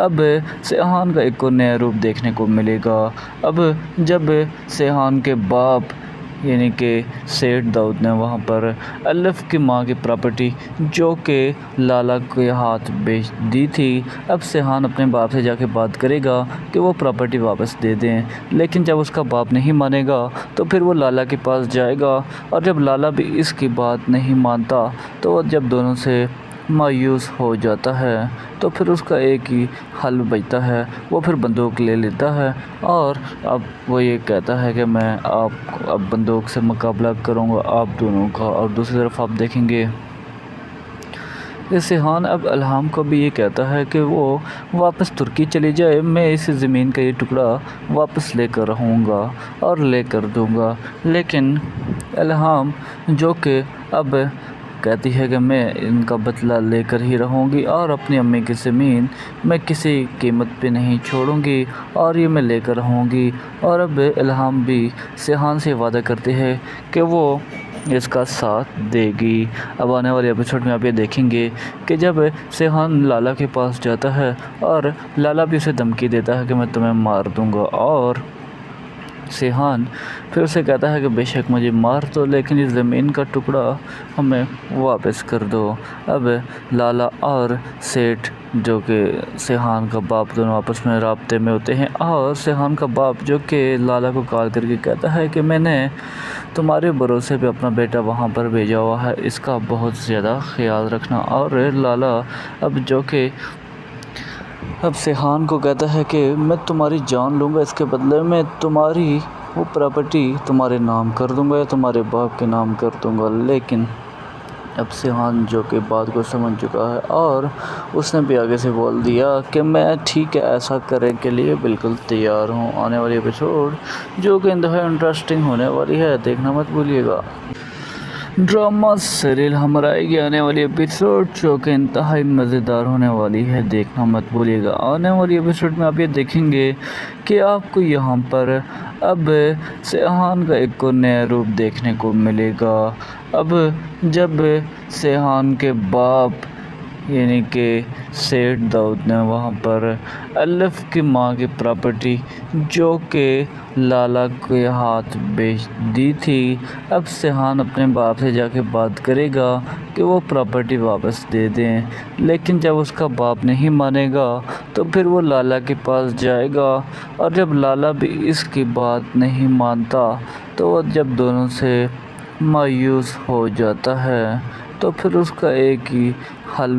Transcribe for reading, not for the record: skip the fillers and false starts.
اب سیحان کا ایک اور نیا روپ دیکھنے کو ملے گا۔ اب جب سیحان کے باپ یعنی کہ سیٹھ داؤد نے وہاں پر الف کی ماں کی پراپرٹی جو کہ لالا کے ہاتھ بیچ دی تھی، اب سیحان اپنے باپ سے جا کے بات کرے گا کہ وہ پراپرٹی واپس دے دیں، لیکن جب اس کا باپ نہیں مانے گا تو پھر وہ لالا کے پاس جائے گا، اور جب لالا بھی اس کی بات نہیں مانتا تو جب دونوں سے مایوس ہو جاتا ہے تو پھر اس کا ایک ہی حل بچتا ہے، وہ پھر بندوق لے لیتا ہے اور اب وہ یہ کہتا ہے کہ میں اب بندوق سے مقابلہ کروں گا آپ دونوں کا۔ اور دوسری طرف آپ دیکھیں گے کہ سیحان اب الہام کو بھی یہ کہتا ہے کہ وہ واپس ترکی چلی جائے، میں اس زمین کا یہ ٹکڑا واپس لے کر رہوں گا اور لے کر دوں گا، لیکن الہام جو کہ اب کہتی ہے کہ میں ان کا بدلہ لے کر ہی رہوں گی اور اپنی امی کی زمین میں کسی قیمت پہ نہیں چھوڑوں گی اور یہ میں لے کر رہوں گی۔ اور اب الہام بھی سیحان سے وعدہ کرتی ہے کہ وہ اس کا ساتھ دے گی۔ اب آنے والے ایپیسوڈ میں آپ یہ دیکھیں گے کہ جب سیحان لالا کے پاس جاتا ہے اور لالا بھی اسے دھمکی دیتا ہے کہ میں تمہیں مار دوں گا، اور سیحان پھر اسے کہتا ہے کہ بے شک مجھے مار دو لیکن اس زمین کا ٹکڑا ہمیں واپس کر دو۔ اب لالا اور سیٹھ جو کہ سیحان کا باپ دونوں آپس میں رابطے میں ہوتے ہیں، اور سیحان کا باپ جو کہ لالا کو کال کر کے کہتا ہے کہ میں نے تمہارے بھروسے پہ اپنا بیٹا وہاں پر بھیجا ہوا ہے، اس کا بہت زیادہ خیال رکھنا۔ اور لالا اب جو کہ اب سیحان کو کہتا ہے کہ میں تمہاری جان لوں گا، اس کے بدلے میں تمہاری وہ پراپرٹی تمہارے نام کر دوں گا یا تمہارے باپ کے نام کر دوں گا، لیکن اب سیحان جو کہ بات کو سمجھ چکا ہے اور اس نے بھی آگے سے بول دیا کہ میں ٹھیک ہے ایسا کرنے کے لیے بالکل تیار ہوں۔ آنے والی ایپیسوڈ جو کہ انتہائی انٹرسٹنگ ہونے والی ہے، دیکھنا مت بھولیے گا۔ ڈرامہ سیریل ہمارا آئے گی آنے والی ایپیسوڈ جو کہ انتہائی مزیدار ہونے والی ہے، دیکھنا مت بھولیے گا۔ آنے والی ایپیسوڈ میں آپ یہ دیکھیں گے کہ آپ کو یہاں پر اب سیحان کا ایک اور نیا روپ دیکھنے کو ملے گا۔ اب جب سیحان کے باپ یعنی کہ سیٹھ داؤد نے وہاں پر الف کی ماں کی پراپرٹی جو کہ لالا کے ہاتھ بیچ دی تھی، اب سیحان اپنے باپ سے جا کے بات کرے گا کہ وہ پراپرٹی واپس دے دیں، لیکن جب اس کا باپ نہیں مانے گا تو پھر وہ لالا کے پاس جائے گا، اور جب لالا بھی اس کی بات نہیں مانتا تو جب دونوں سے مایوس ہو جاتا ہے تو پھر اس کا ایک ہی حل